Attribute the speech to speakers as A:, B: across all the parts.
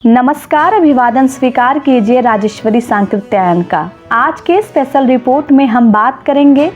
A: नमस्कार, अभिवादन स्वीकार कीजिए राजेश्वरी सांकृत्यायन का। आज के स्पेशल रिपोर्ट में हम बात करेंगे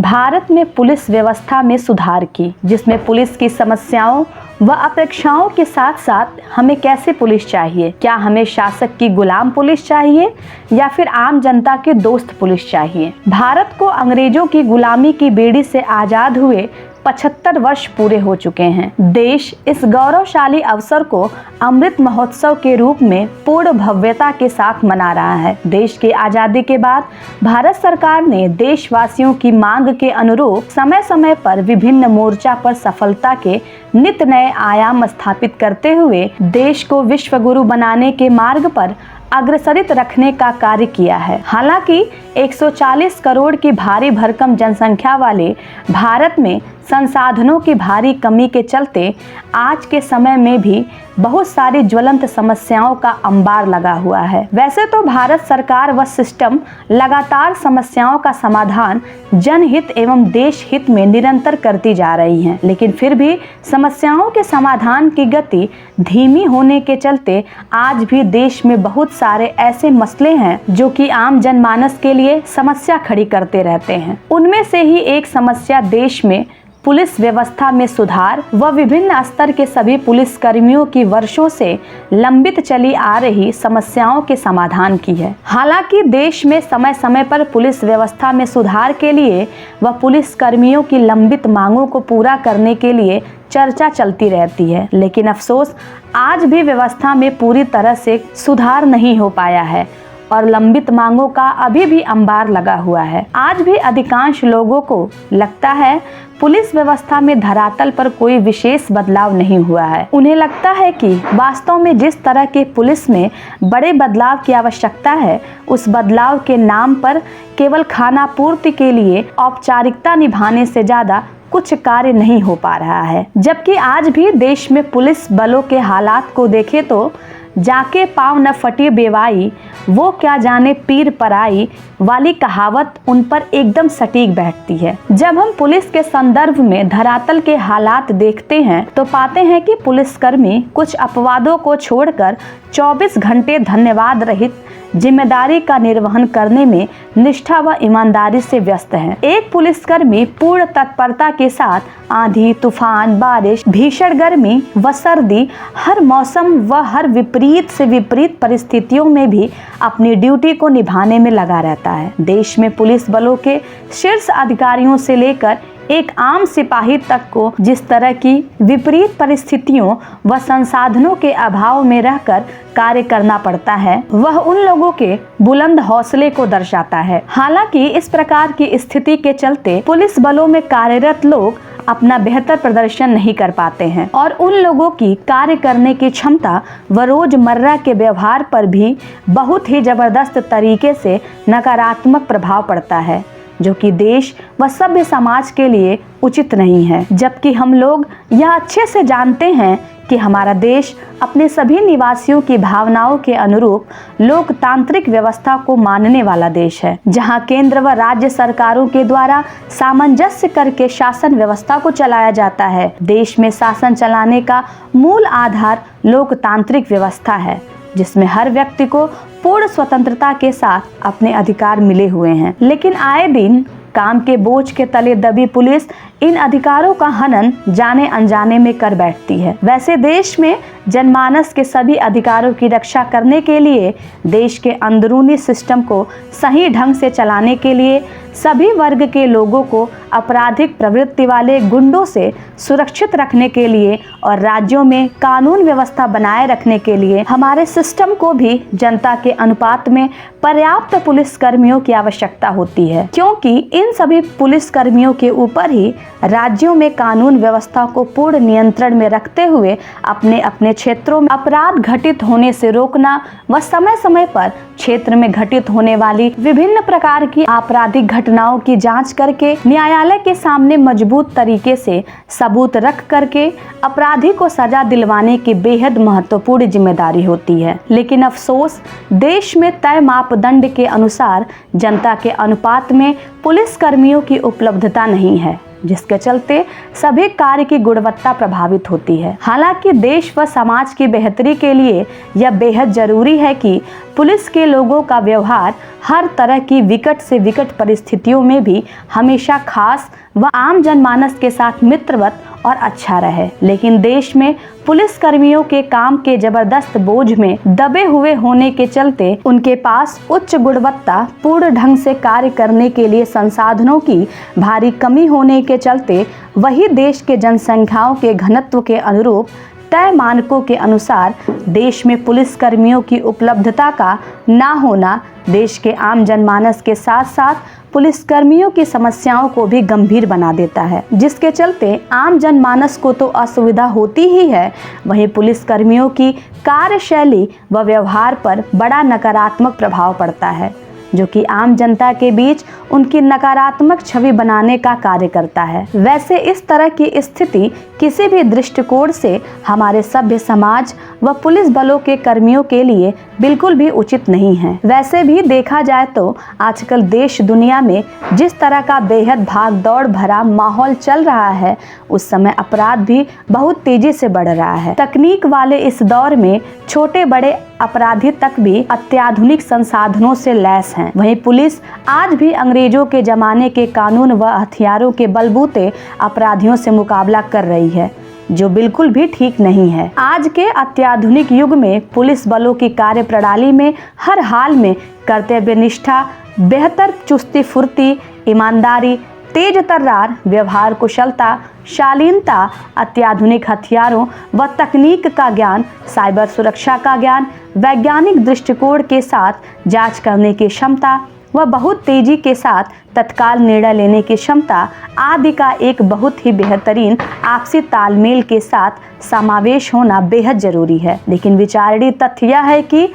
A: भारत में पुलिस व्यवस्था में सुधार की, जिसमें पुलिस की समस्याओं व अपेक्षाओं के साथ साथ हमें कैसे पुलिस चाहिए। क्या हमें शासक की गुलाम पुलिस चाहिए या फिर आम जनता के दोस्त पुलिस चाहिए। भारत को अंग्रेजों की गुलामी की बेड़ी से आज़ाद हुए 75 वर्ष पूरे हो चुके हैं। देश इस गौरवशाली अवसर को अमृत महोत्सव के रूप में पूर्ण भव्यता के साथ मना रहा है। देश की आज़ादी के बाद भारत सरकार ने देशवासियों की मांग के अनुरूप समय समय पर विभिन्न मोर्चा पर सफलता के नित नए आयाम स्थापित करते हुए देश को विश्व गुरु बनाने के मार्ग पर अग्रसरित रखने का कार्य किया है। हालांकि 140 करोड़ की भारी भरकम जनसंख्या वाले भारत में संसाधनों की भारी कमी के चलते आज के समय में भी बहुत सारी ज्वलंत समस्याओं का अंबार लगा हुआ है। वैसे तो भारत सरकार व सिस्टम लगातार समस्याओं का समाधान जनहित एवं देश हित में निरंतर करती जा रही हैं, लेकिन फिर भी समस्याओं के समाधान की गति धीमी होने के चलते आज भी देश में बहुत सारे ऐसे मसले हैं जो कि आम जनमानस के लिए समस्या खड़ी करते रहते हैं। उनमें से ही एक समस्या देश में पुलिस व्यवस्था में सुधार व विभिन्न स्तर के सभी पुलिस कर्मियों की वर्षों से लंबित चली आ रही समस्याओं के समाधान की है। हालांकि देश में समय समय पर पुलिस व्यवस्था में सुधार के लिए व पुलिस कर्मियों की लंबित मांगों को पूरा करने के लिए चर्चा चलती रहती है, लेकिन अफसोस आज भी व्यवस्था में पूरी तरह से सुधार नहीं हो पाया है और लंबित मांगों का अभी भी अंबार लगा हुआ है। आज भी अधिकांश लोगों को लगता है पुलिस व्यवस्था में धरातल पर कोई विशेष बदलाव नहीं हुआ है। उन्हें लगता है कि वास्तव में जिस तरह के पुलिस में बड़े बदलाव की आवश्यकता है, उस बदलाव के नाम पर केवल खाना पूर्ति के लिए औपचारिकता निभाने से ज्यादा कुछ कार्य नहीं हो पा रहा है। जबकि आज भी देश में पुलिस बलों के हालात को देखें तो जाके पाँव न फटी बेवाई, वो क्या जाने पीर पराई वाली कहावत उन पर एकदम सटीक बैठती है। जब हम पुलिस के संदर्भ में धरातल के हालात देखते हैं तो पाते हैं कि पुलिसकर्मी कुछ अपवादों को छोड़कर 24 घंटे धन्यवाद रहित जिम्मेदारी का निर्वहन करने में निष्ठा व ईमानदारी से व्यस्त हैं। एक पुलिसकर्मी पूर्ण तत्परता के साथ आंधी, तूफान, बारिश, भीषण गर्मी व सर्दी, हर मौसम व हर विपरीत से विपरीत परिस्थितियों में भी अपनी ड्यूटी को निभाने में लगा रहता है। देश में पुलिस बलों के शीर्ष अधिकारियों से लेकर एक आम सिपाही तक को जिस तरह की विपरीत परिस्थितियों व संसाधनों के अभाव में रहकर कार्य करना पड़ता है, वह उन लोगों के बुलंद हौसले को दर्शाता है। हालांकि इस प्रकार की स्थिति के चलते पुलिस बलों में कार्यरत लोग अपना बेहतर प्रदर्शन नहीं कर पाते हैं और उन लोगों की कार्य करने की क्षमता व रोजमर्रा के व्यवहार पर भी बहुत ही जबरदस्त तरीके से नकारात्मक प्रभाव पड़ता है, जो कि देश व सभ्य समाज के लिए उचित नहीं है। जबकि हम लोग यह अच्छे से जानते हैं कि हमारा देश अपने सभी निवासियों की भावनाओं के अनुरूप लोकतांत्रिक व्यवस्था को मानने वाला देश है, जहां केंद्र व राज्य सरकारों के द्वारा सामंजस्य करके शासन व्यवस्था को चलाया जाता है। देश में शासन चलाने का मूल आधार लोकतांत्रिक व्यवस्था है, जिसमें हर व्यक्ति को पूर्ण स्वतंत्रता के साथ अपने अधिकार मिले हुए हैं। लेकिन आए दिन काम के बोझ के तले दबी पुलिस इन अधिकारों का हनन जाने अनजाने में कर बैठती है। वैसे देश में जनमानस के सभी अधिकारों की रक्षा करने के लिए, देश के अंदरूनी सिस्टम को सही ढंग से चलाने के लिए, सभी वर्ग के लोगों को आपराधिक प्रवृत्ति वाले गुंडों से सुरक्षित रखने के लिए और राज्यों में कानून व्यवस्था बनाए रखने के लिए हमारे सिस्टम को भी जनता के अनुपात में पर्याप्त पुलिस कर्मियों की आवश्यकता होती है, क्योंकि इन सभी पुलिस कर्मियों के ऊपर ही राज्यों में कानून व्यवस्था को पूर्ण नियंत्रण में रखते हुए अपने अपने क्षेत्रों में अपराध घटित होने से रोकना व समय समय पर क्षेत्र में घटित होने वाली विभिन्न प्रकार की आपराधिक घटनाओं की जांच करके न्यायालय के सामने मजबूत तरीके से सबूत रख करके अपराधी को सजा दिलवाने की बेहद महत्वपूर्ण जिम्मेदारी होती है। लेकिन अफसोस, देश में तय मापदंड के अनुसार जनता के अनुपात में पुलिस कर्मियों की उपलब्धता नहीं है। जिसके चलते सभी कार्य की गुणवत्ता प्रभावित होती है। हालांकि देश व समाज की बेहतरी के लिए यह बेहद जरूरी है कि पुलिस के लोगों का व्यवहार हर तरह की विकट से विकट परिस्थितियों में भी हमेशा खास व आम जनमानस के साथ मित्रवत और अच्छा रहे। लेकिन देश में पुलिस कर्मियों के काम के जबरदस्त बोझ में दबे हुए होने के चलते उनके पास उच्च गुणवत्ता पूर्ण ढंग से कार्य करने के लिए संसाधनों की भारी कमी होने के चलते वही देश के जनसंख्याओं के घनत्व के अनुरूप तय मानकों के अनुसार देश में पुलिस कर्मियों की उपलब्धता का ना होना देश के आम जनमानस के साथ साथ पुलिस कर्मियों की समस्याओं को भी गंभीर बना देता है, जिसके चलते आम जनमानस को तो असुविधा होती ही है, वहीं पुलिस कर्मियों की कार्यशैली व व्यवहार पर बड़ा नकारात्मक प्रभाव पड़ता है, जो कि आम जनता के बीच उनकी नकारात्मक छवि बनाने का कार्य करता है। वैसे इस तरह की स्थिति किसी भी दृष्टिकोण से हमारे सभ्य समाज व पुलिस बलों के कर्मियों के लिए बिल्कुल भी उचित नहीं है। वैसे भी देखा जाए तो आजकल देश दुनिया में जिस तरह का बेहद भाग दौड़ भरा माहौल चल रहा है, उस समय अपराध भी बहुत तेजी से बढ़ रहा है। तकनीक वाले इस दौर में छोटे बड़े अपराधी तक भी अत्याधुनिक संसाधनों से लैस हैं। वहीं पुलिस आज भी अंग्रेजों के जमाने के कानून व हथियारों के बलबूते अपराधियों से मुकाबला कर रही है, जो बिल्कुल भी ठीक नहीं है। आज के अत्याधुनिक युग में पुलिस बलों की कार्य प्रणाली में हर हाल में कर्तव्य निष्ठा, बेहतर चुस्ती फुर्ती, ईमानदारी, तेज तर्रार व्यवहार कुशलता, शालीनता, अत्याधुनिक हथियारों व तकनीक का ज्ञान, साइबर सुरक्षा का ज्ञान, वैज्ञानिक दृष्टिकोण के साथ जांच करने की क्षमता व बहुत तेजी के साथ तत्काल निर्णय लेने की क्षमता आदि का एक बहुत ही बेहतरीन आपसी तालमेल के साथ समावेश होना बेहद जरूरी है। लेकिन विचारणीय तथ्य यह है कि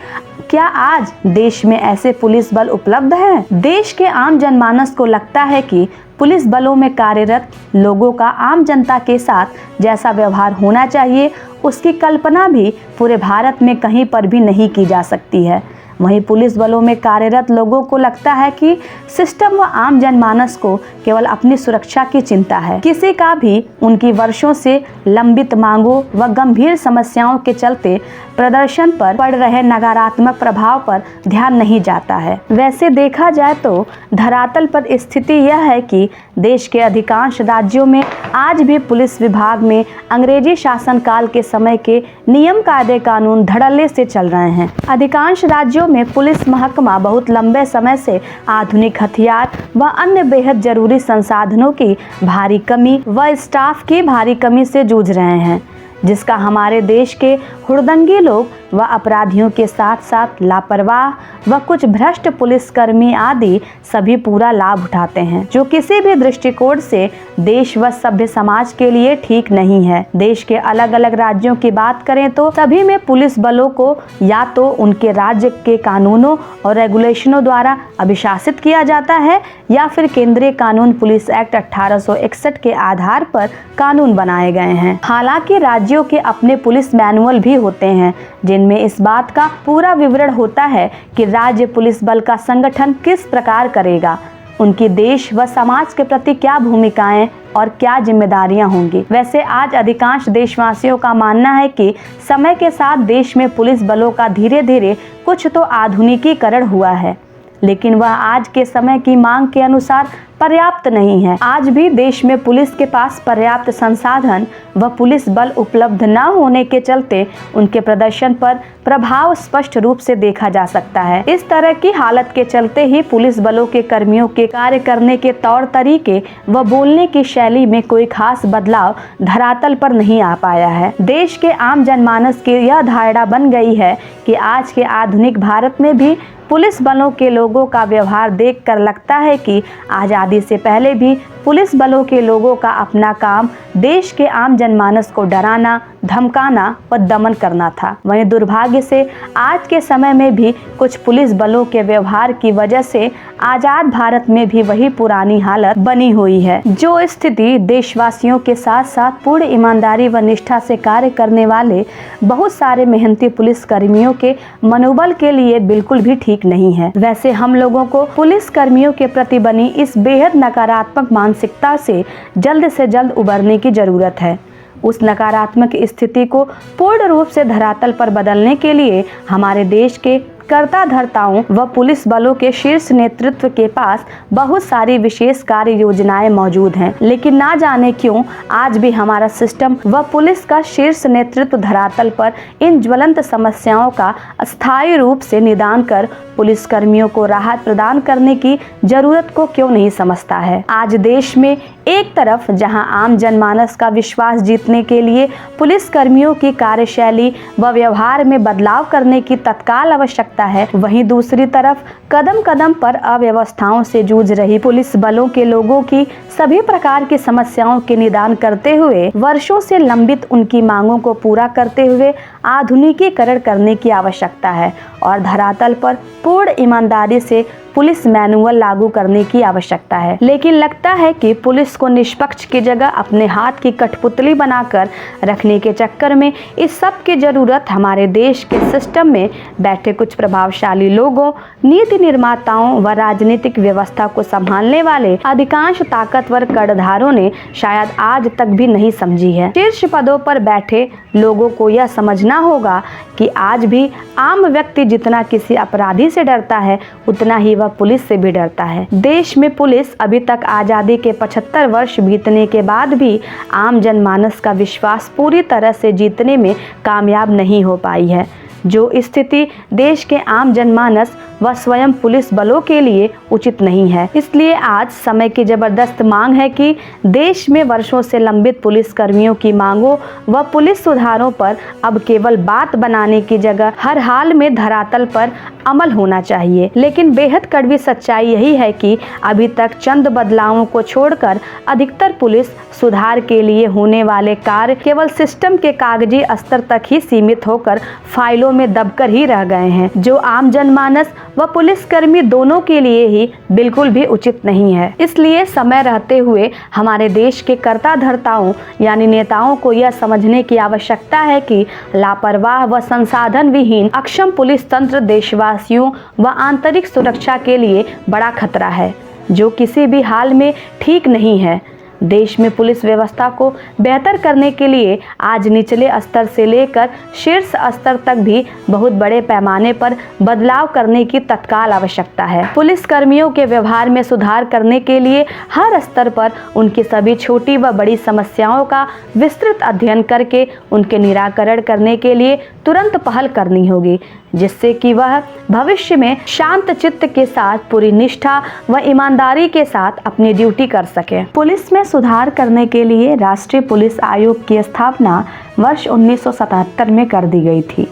A: क्या आज देश में ऐसे पुलिस बल उपलब्ध हैं? देश के आम जनमानस को लगता है कि पुलिस बलों में कार्यरत लोगों का आम जनता के साथ जैसा व्यवहार होना चाहिए, उसकी कल्पना भी पूरे भारत में कहीं पर भी नहीं की जा सकती है। वहीं पुलिस बलों में कार्यरत लोगों को लगता है कि सिस्टम व आम जनमानस को केवल अपनी सुरक्षा की चिंता है। किसी का भी उनकी वर्षों से लंबित मांगों व गंभीर समस्याओं के चलते प्रदर्शन पर पड़ रहे नकारात्मक प्रभाव पर ध्यान नहीं जाता है। वैसे देखा जाए तो धरातल पर स्थिति यह है कि देश के अधिकांश राज्यों में आज भी पुलिस विभाग में अंग्रेजी शासन काल के समय के नियम कायदे कानून धड़ल्ले से चल रहे हैं। अधिकांश राज्यों में पुलिस महकमा बहुत लंबे समय से आधुनिक हथियार व अन्य बेहद जरूरी संसाधनों की भारी कमी व स्टाफ की भारी कमी से जूझ रहे हैं, जिसका हमारे देश के हुड़दंगी लोग व अपराधियों के साथ साथ लापरवाह व कुछ भ्रष्ट पुलिसकर्मी आदि सभी पूरा लाभ उठाते हैं, जो किसी भी दृष्टिकोण से देश व सभ्य समाज के लिए ठीक नहीं है। देश के अलग अलग राज्यों की बात करें तो सभी में पुलिस बलों को या तो उनके राज्य के कानूनों और रेगुलेशनों द्वारा अभिशासित किया जाता है या फिर केंद्रीय कानून पुलिस एक्ट 1861 के आधार पर कानून बनाए गए हैं। हालांकि राज्यों के अपने पुलिस मैनुअल भी होते हैं, जिनमें इस बात का पूरा विवरण होता है कि राज्य पुलिस बल का संगठन किस प्रकार करेगा, उनकी देश व समाज के प्रति क्या भूमिकाएं और क्या जिम्मेदारियां होंगी। वैसे आज अधिकांश देशवासियों का मानना है कि समय के साथ देश में पुलिस बलों का धीरे धीरे कुछ तो आधुनिकीकरण हुआ है, लेकिन वह आज के समय की मांग के अनुसार पर्याप्त नहीं है। आज भी देश में पुलिस के पास पर्याप्त संसाधन व पुलिस बल उपलब्ध न होने के चलते उनके प्रदर्शन पर प्रभाव स्पष्ट रूप से देखा जा सकता है। इस तरह की हालत के चलते ही पुलिस बलों के कर्मियों के कार्य करने के तौर तरीके व बोलने की शैली में कोई खास बदलाव धरातल पर नहीं आ पाया है। देश के आम जनमानस की यह धारणा बन गई है कि आज के आधुनिक भारत में भी पुलिस बलों के लोगों का व्यवहार देखकर लगता है कि आज़ादी से पहले भी पुलिस बलों के लोगों का अपना काम देश के आम जनमानस को डराना, धमकाना व दमन करना था। वहीं दुर्भाग्य से आज के समय में भी कुछ पुलिस बलों के व्यवहार की वजह से आज़ाद भारत में भी वही पुरानी हालत बनी हुई है, जो स्थिति देशवासियों के साथ साथ पूर्ण ईमानदारी व निष्ठा से कार्य करने वाले बहुत सारे मेहनती पुलिस कर्मियों के मनोबल के लिए बिल्कुल भी ठीक ठीक नहीं है। वैसे हम लोगों को पुलिस कर्मियों के प्रति बनी इस बेहद नकारात्मक मानसिकता से जल्द उबरने की जरूरत है। उस नकारात्मक स्थिति को पूर्ण रूप से धरातल पर बदलने के लिए हमारे देश के कर्ता धर्ताओं व पुलिस बलों के शीर्ष नेतृत्व के पास बहुत सारी विशेष कार्य योजनाएं मौजूद हैं, लेकिन ना जाने क्यों आज भी हमारा सिस्टम व पुलिस का शीर्ष नेतृत्व धरातल पर इन ज्वलंत समस्याओं का अस्थायी रूप से निदान कर पुलिस कर्मियों को राहत प्रदान करने की जरूरत को क्यों नहीं समझता है। आज देश में एक तरफ जहां आम जनमानस का विश्वास जीतने के लिए पुलिस कर्मियों की कार्यशैली व व्यवहार में बदलाव करने की तत्काल आवश्यकता है, वहीं दूसरी तरफ कदम कदम पर अव्यवस्थाओं से जूझ रही पुलिस बलों के लोगों की सभी प्रकार की समस्याओं के निदान करते हुए वर्षों से लंबित उनकी मांगों को पूरा करते हुए आधुनिकीकरण करने की आवश्यकता है और धरातल पर पूर्ण ईमानदारी से पुलिस मैनुअल लागू करने की आवश्यकता है। लेकिन लगता है कि पुलिस को निष्पक्ष की जगह अपने हाथ की कठपुतली बनाकर रखने के चक्कर में इस सब की जरूरत हमारे देश के सिस्टम में बैठे कुछ प्रभावशाली लोगों, नीति निर्माताओं व राजनीतिक व्यवस्था को संभालने वाले अधिकांश ताकतवर कर्णधारों ने शायद आज तक भी नहीं समझी है। शीर्ष पदों पर बैठे लोगों को यह समझना होगा कि आज भी आम व्यक्ति जितना किसी अपराधी से डरता है उतना ही वह पुलिस से भी डरता है। देश में पुलिस अभी तक आजादी के 75 वर्ष बीतने के बाद भी आम जनमानस का विश्वास पूरी तरह से जीतने में कामयाब नहीं हो पाई है, जो स्थिति देश के आम जनमानस व स्वयं पुलिस बलों के लिए उचित नहीं है। इसलिए आज समय की जबरदस्त मांग है कि देश में वर्षों से लंबित पुलिस कर्मियों की मांगों व पुलिस सुधारों पर अब केवल बात बनाने की जगह हर हाल में धरातल पर अमल होना चाहिए। लेकिन बेहद कड़वी सच्चाई यही है कि अभी तक चंद बदलावों को छोड़कर अधिकतर पुलिस सुधार के लिए होने वाले कार्य केवल सिस्टम के कागजी स्तर तक ही सीमित होकर फाइलों में दबकर ही रह गए हैं, जो आम जनमानस व पुलिसकर्मी दोनों के लिए ही बिल्कुल भी उचित नहीं है। इसलिए समय रहते हुए हमारे देश के कर्ता धर्ताओं यानी नेताओं को यह समझने की आवश्यकता है कि लापरवाह व संसाधन विहीन अक्षम पुलिस तंत्र देशवासियों व आंतरिक सुरक्षा के लिए बड़ा खतरा है, जो किसी भी हाल में ठीक नहीं है। देश में पुलिस व्यवस्था को बेहतर करने के लिए आज निचले स्तर से लेकर शीर्ष स्तर तक भी बहुत बड़े पैमाने पर बदलाव करने की तत्काल आवश्यकता है। पुलिस कर्मियों के व्यवहार में सुधार करने के लिए हर स्तर पर उनकी सभी छोटी व बड़ी समस्याओं का विस्तृत अध्ययन करके उनके निराकरण करने के लिए तुरंत पहल करनी होगी, जिससे कि वह भविष्य में शांत चित्त के साथ पूरी निष्ठा व ईमानदारी के साथ अपनी ड्यूटी कर सके। पुलिस में सुधार करने के लिए राष्ट्रीय पुलिस आयोग की स्थापना वर्ष 1977 में कर दी गई थी।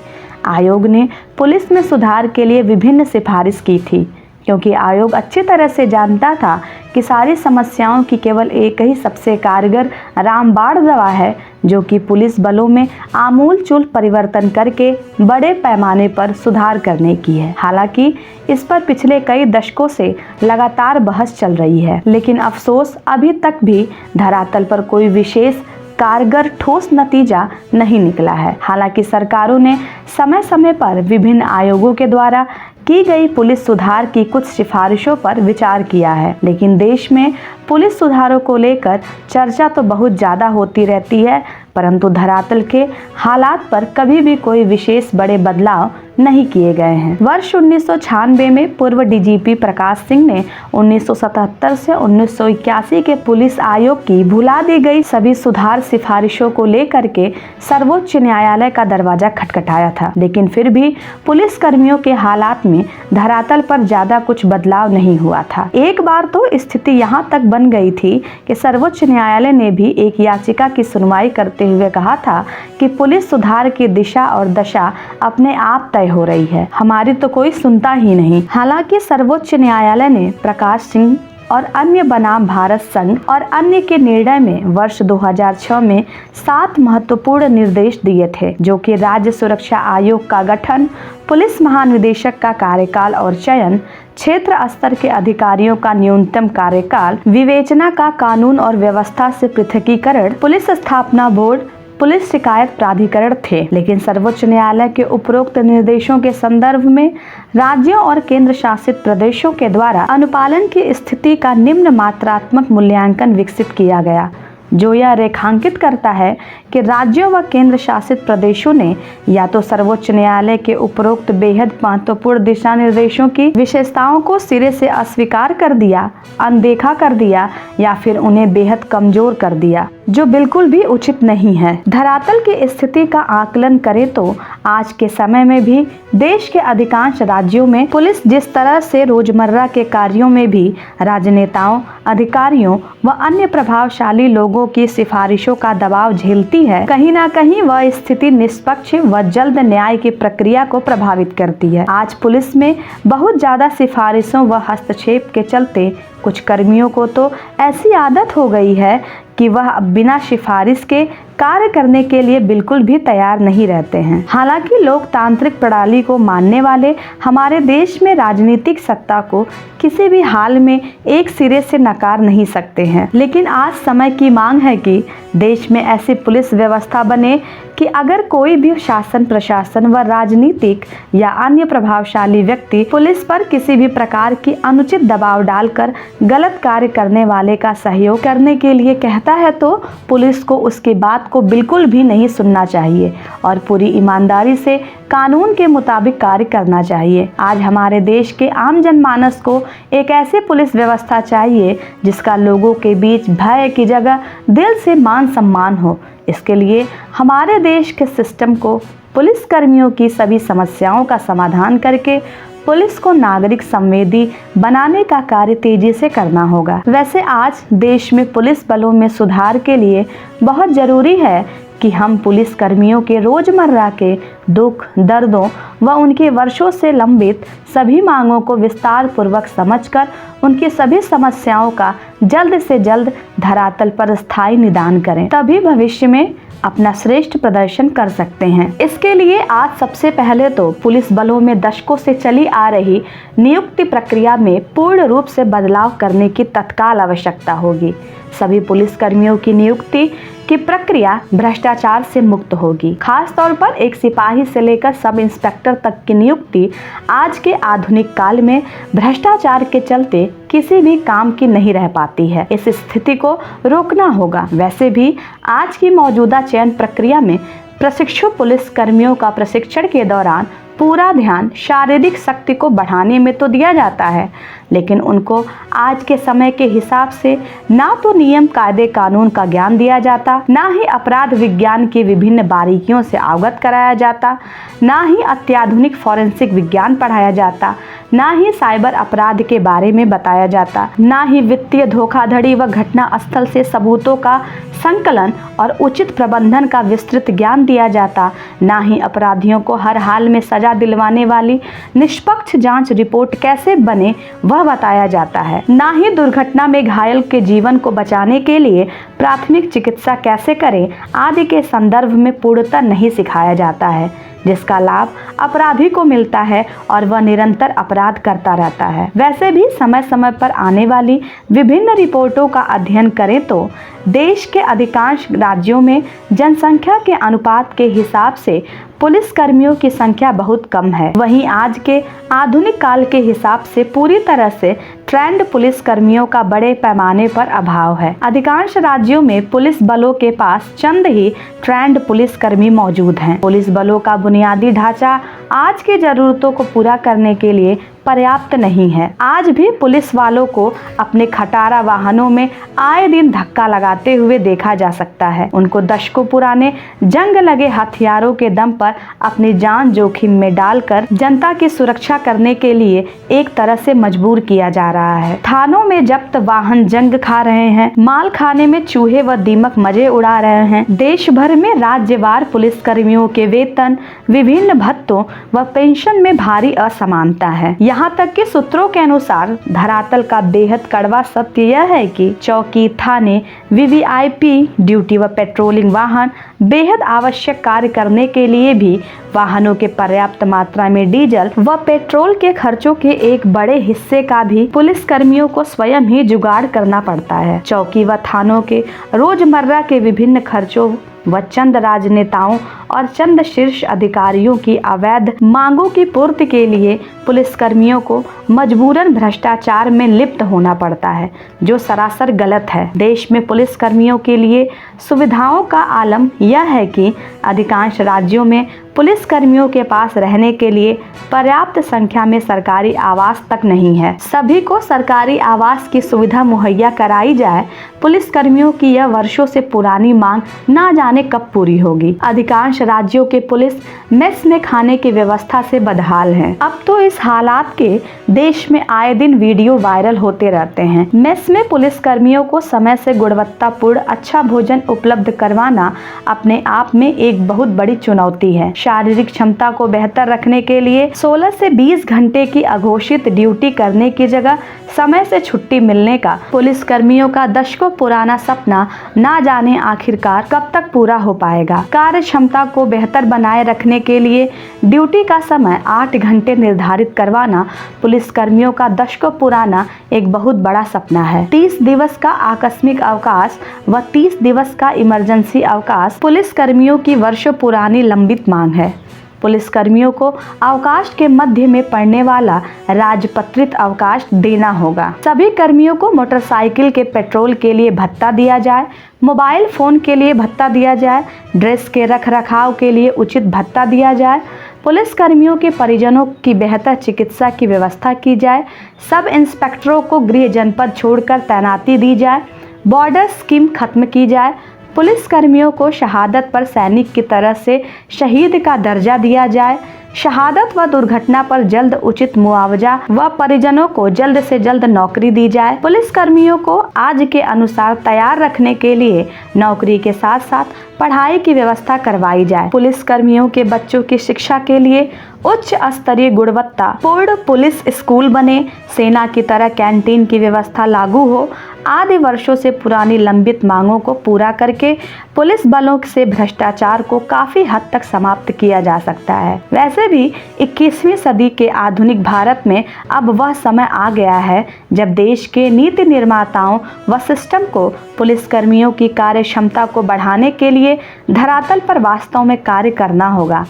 A: आयोग ने पुलिस में सुधार के लिए विभिन्न सिफारिश की थी, क्योंकि आयोग अच्छी तरह से जानता था कि सारी समस्याओं की केवल एक ही सबसे कारगर रामबाण दवा है, जो कि पुलिस बलों में आमूलचूल परिवर्तन करके बड़े पैमाने पर सुधार करने की है। हालांकि इस पर पिछले कई दशकों से लगातार बहस चल रही है, लेकिन अफसोस अभी तक भी धरातल पर कोई विशेष कारगर ठोस नतीजा नहीं निकला है। हालांकि सरकारों ने समय समय पर विभिन्न आयोगों के द्वारा की गई पुलिस सुधार की कुछ सिफारिशों पर विचार किया है, लेकिन देश में पुलिस सुधारों को लेकर चर्चा तो बहुत ज़्यादा होती रहती है, परंतु धरातल के हालात पर कभी भी कोई विशेष बड़े बदलाव नहीं किए गए हैं। वर्ष 1996 में पूर्व डीजीपी प्रकाश सिंह ने 1977 से 1981 के पुलिस आयोग की भुला दी गई सभी सुधार सिफारिशों को लेकर के सर्वोच्च न्यायालय का दरवाजा खटखटाया था, लेकिन फिर भी पुलिस कर्मियों के हालात में धरातल पर ज्यादा कुछ बदलाव नहीं हुआ था। एक बार तो स्थिति यहाँ तक बन गई थी कि सर्वोच्च न्यायालय ने भी एक याचिका की सुनवाई करते हुए कहा था कि पुलिस सुधार की दिशा और दशा अपने आप तय हो रही है, हमारी तो कोई सुनता ही नहीं। हालांकि सर्वोच्च न्यायालय ने प्रकाश सिंह और अन्य बनाम भारत संघ और अन्य के निर्णय में वर्ष 2006 में 7 महत्वपूर्ण निर्देश दिए थे, जो कि राज्य सुरक्षा आयोग का गठन, पुलिस महानिदेशक का कार्यकाल और चयन, क्षेत्र स्तर के अधिकारियों का न्यूनतम कार्यकाल, विवेचना का कानून और व्यवस्था से पृथकीकरण, पुलिस स्थापना बोर्ड, पुलिस शिकायत प्राधिकरण थे, लेकिन सर्वोच्च न्यायालय के उपरोक्त निर्देशों के संदर्भ में राज्यों और केंद्र शासित प्रदेशों के द्वारा अनुपालन की स्थिति का निम्न मात्रात्मक मूल्यांकन विकसित किया गया, जो यह रेखांकित करता है कि राज्यों व केंद्र शासित प्रदेशों ने या तो सर्वोच्च न्यायालय के उपरोक्त बेहद महत्वपूर्ण दिशा निर्देशों की विशेषताओं को सिरे से अस्वीकार कर दिया, अनदेखा कर दिया या फिर उन्हें बेहद कमजोर कर दिया, जो बिल्कुल भी उचित नहीं है। धरातल की स्थिति का आकलन करें तो आज के समय में भी देश के अधिकांश राज्यों में पुलिस जिस तरह से रोजमर्रा के कार्यों में भी राजनेताओं, अधिकारियों व अन्य प्रभावशाली लोगों की सिफारिशों का दबाव झेलती है, कहीं ना कहीं वह स्थिति निष्पक्ष व जल्द न्याय की प्रक्रिया को प्रभावित करती है। आज पुलिस में बहुत ज्यादा सिफारिशों व हस्तक्षेप के चलते कुछ कर्मियों को तो ऐसी आदत हो गई है कि वह बिना सिफारिश के कार्य करने के लिए बिल्कुल भी तैयार नहीं रहते हैं। हालांकि लोकतांत्रिक प्रणाली को मानने वाले हमारे देश में राजनीतिक सत्ता को किसी भी हाल में एक सिरे से नकार नहीं सकते हैं, लेकिन आज समय की मांग है कि देश में ऐसी पुलिस व्यवस्था बने कि अगर कोई भी शासन प्रशासन व राजनीतिक या अन्य प्रभावशाली व्यक्ति पुलिस पर किसी भी प्रकार की अनुचित दबाव डालकर गलत कार्य करने वाले का सहयोग करने के लिए कहता है तो पुलिस को उसकी बात को बिल्कुल भी नहीं सुनना चाहिए और पूरी ईमानदारी से कानून के मुताबिक कार्य करना चाहिए। आज हमारे देश के आम जनमानस को एक ऐसी पुलिस व्यवस्था चाहिए जिसका लोगों के बीच भय की जगह दिल से मान सम्मान हो। इसके लिए हमारे देश के सिस्टम को पुलिस कर्मियों की सभी समस्याओं का समाधान करके पुलिस को नागरिक संवेदी बनाने का कार्य तेजी से करना होगा। वैसे आज देश में पुलिस बलों में सुधार के लिए बहुत जरूरी है कि हम पुलिस कर्मियों के रोजमर्रा के दुख दर्दों व उनके वर्षों से लंबित सभी मांगों को विस्तार पूर्वक समझकर उनकी सभी समस्याओं का जल्द से जल्द धरातल पर स्थायी निदान करें, तभी भविष्य में अपना श्रेष्ठ प्रदर्शन कर सकते हैं। इसके लिए आज सबसे पहले तो पुलिस बलों में दशकों से चली आ रही नियुक्ति प्रक्रिया में पूर्ण रूप से बदलाव करने की तत्काल आवश्यकता होगी। सभी पुलिस कर्मियों की नियुक्ति की प्रक्रिया भ्रष्टाचार से मुक्त होगी। खास तौर पर एक सिपाही से लेकर सब इंस्पेक्टर तक की नियुक्ति आज के आधुनिक काल में भ्रष्टाचार के चलते किसी भी काम की नहीं रह पाती है। इस स्थिति को रोकना होगा। वैसे भी आज की मौजूदा चयन प्रक्रिया में प्रशिक्षु पुलिस कर्मियों का प्रशिक्षण के दौरान पूरा ध्यान शारीरिक शक्ति को बढ़ाने में तो दिया जाता है, लेकिन उनको आज के समय के हिसाब से ना तो नियम कायदे कानून का ज्ञान दिया जाता, ना ही अपराध विज्ञान की विभिन्न बारीकियों से अवगत कराया जाता, ना ही अत्याधुनिक फॉरेंसिक विज्ञान पढ़ाया जाता, ना ही साइबर अपराध के बारे में बताया जाता, ना ही वित्तीय धोखाधड़ी व घटना स्थल से सबूतों का संकलन और उचित प्रबंधन का विस्तृत ज्ञान दिया जाता, ना ही अपराधियों को हर हाल में सजा दिलवाने वाली निष्पक्ष जांच रिपोर्ट कैसे बने वह बताया जाता है, ना ही दुर्घटना में घायल के जीवन को बचाने के लिए प्राथमिक चिकित्सा कैसे करें आदि के संदर्भ में पूर्णतः नहीं सिखाया जाता है, जिसका लाभ अपराधी को मिलता है और वह निरंतर अपराध करता रहता है। वैसे भी समय समय पर आने वाली विभिन्न रिपोर्टों का अध्ययन करें तो देश के अधिकांश राज्यों में जनसंख्या के अनुपात के हिसाब से पुलिस कर्मियों की संख्या बहुत कम है। वहीं आज के आधुनिक काल के हिसाब से पूरी तरह से ट्रेंड पुलिस कर्मियों का बड़े पैमाने पर अभाव है। अधिकांश राज्यों में पुलिस बलों के पास चंद ही ट्रेंड पुलिस कर्मी मौजूद हैं। पुलिस बलों का बुनियादी ढांचा आज की जरूरतों को पूरा करने के लिए पर्याप्त नहीं है। आज भी पुलिस वालों को अपने खटारा वाहनों में आए दिन धक्का लगाते हुए देखा जा सकता है। उनको दशकों पुराने जंग लगे हथियारों के दम पर अपनी जान जोखिम में डालकर जनता की सुरक्षा करने के लिए एक तरह से मजबूर किया जा रहा है। थानों में जब्त वाहन जंग खा रहे हैं, माल खाने में चूहे व दीमक मजे उड़ा रहे हैं। देश भर में राज्यवार पुलिस कर्मियों के वेतन, विभिन्न भत्तों व पेंशन में भारी असमानता है। यहाँ तक कि सूत्रों के अनुसार धरातल का बेहद कड़वा सत्य यह है कि चौकी, थाने, वीवीआईपी ड्यूटी व पेट्रोलिंग वाहन बेहद आवश्यक कार्य करने के लिए भी वाहनों के पर्याप्त मात्रा में डीजल व पेट्रोल के खर्चों के एक बड़े हिस्से का भी पुलिस कर्मियों को स्वयं ही जुगाड़ करना पड़ता है। चौकी व थानों के रोजमर्रा के विभिन्न खर्चों व चंद राजनेताओं और चंद शीर्ष अधिकारियों की अवैध मांगों की पूर्ति के लिए पुलिसकर्मियों को मजबूरन भ्रष्टाचार में लिप्त होना पड़ता है, जो सरासर गलत है। देश में पुलिसकर्मियों के लिए सुविधाओं का आलम यह है कि अधिकांश राज्यों में पुलिसकर्मियों के पास रहने के लिए पर्याप्त संख्या में सरकारी आवास तक नहीं है। सभी को सरकारी आवास की सुविधा मुहैया कराई जाए, पुलिसकर्मियों की यह वर्षों से पुरानी मांग ना जाने कब पूरी होगी। अधिकांश राज्यों के पुलिस मेस में खाने की व्यवस्था से बदहाल हैं। अब तो इस हालात के देश में आए दिन वीडियो वायरल होते रहते हैं। मेस में पुलिसकर्मियों को समय से गुणवत्तापूर्ण अच्छा भोजन उपलब्ध करवाना अपने आप में एक बहुत बड़ी चुनौती है। शारीरिक क्षमता को बेहतर रखने के लिए 16 से 20 घंटे की अघोषित ड्यूटी करने की जगह समय से छुट्टी मिलने का पुलिसकर्मियों का दशकों पुराना सपना ना जाने आखिरकार कब तक पूरा हो पाएगा। कार्य क्षमता को बेहतर बनाए रखने के लिए ड्यूटी का समय 8 घंटे निर्धारित करवाना पुलिसकर्मियों का दशकों पुराना एक बहुत बड़ा सपना है। 30 दिवस का आकस्मिक अवकाश व 30 दिवस का इमरजेंसी अवकाश पुलिसकर्मियों की वर्षों पुरानी लंबित मांग है। पुलिसकर्मियों को अवकाश के मध्य में पड़ने वाला राजपत्रित अवकाश देना होगा। सभी कर्मियों को मोटरसाइकिल के पेट्रोल के लिए भत्ता दिया जाए, मोबाइल फोन के लिए भत्ता दिया जाए, ड्रेस के रखरखाव के लिए उचित भत्ता दिया जाए, पुलिसकर्मियों के परिजनों की बेहतर चिकित्सा की व्यवस्था की जाए, सब इंस्पेक्टरों को गृह जनपद छोड़कर तैनाती दी जाए, बॉर्डर स्कीम खत्म की जाए, पुलिसकर्मियों को शहादत पर सैनिक की तरह से शहीद का दर्जा दिया जाए, शहादत व दुर्घटना पर जल्द उचित मुआवजा व परिजनों को जल्द से जल्द नौकरी दी जाए। पुलिसकर्मियों को आज के अनुसार तैयार रखने के लिए नौकरी के साथ साथ पढ़ाई की व्यवस्था करवाई जाए। पुलिसकर्मियों के बच्चों की शिक्षा के लिए उच्च स्तरीय गुणवत्ता पूर्ण पुलिस स्कूल बने, सेना की तरह कैंटीन की व्यवस्था लागू हो, आदि वर्षों से पुरानी लंबित मांगों को पूरा करके पुलिस बलों से भ्रष्टाचार को काफी हद तक समाप्त किया जा सकता है। वैसे भी 21वीं सदी के आधुनिक भारत में अब वह समय आ गया है जब देश के नीति निर्माताओं व सिस्टम को पुलिसकर्मियों की कार्य क्षमता को बढ़ाने के लिए धरातल पर वास्तव में कार्य करना होगा।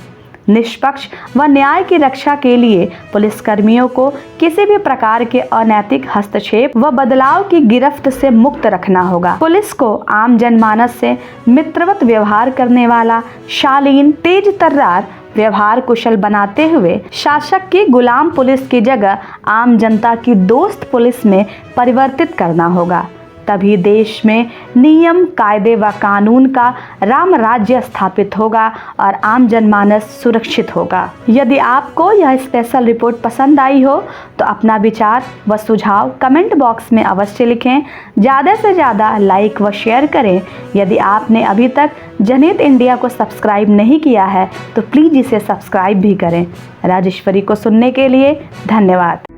A: निष्पक्ष व न्याय की रक्षा के लिए पुलिसकर्मियों को किसी भी प्रकार के अनैतिक हस्तक्षेप व बदलाव की गिरफ्त से मुक्त रखना होगा। पुलिस को आम जनमानस से मित्रवत व्यवहार करने वाला, शालीन, तेज तर्रार, व्यवहार कुशल बनाते हुए शासक की गुलाम पुलिस की जगह आम जनता की दोस्त पुलिस में परिवर्तित करना होगा। तभी देश में नियम, कायदे व कानून का राम राज्य स्थापित होगा और आम जनमानस सुरक्षित होगा। यदि आपको यह स्पेशल रिपोर्ट पसंद आई हो तो अपना विचार व सुझाव कमेंट बॉक्स में अवश्य लिखें। ज़्यादा से ज़्यादा लाइक व शेयर करें। यदि आपने अभी तक जनहित इंडिया को सब्सक्राइब नहीं किया है तो प्लीज़ इसे सब्सक्राइब भी करें। राजेश्वरी को सुनने के लिए धन्यवाद।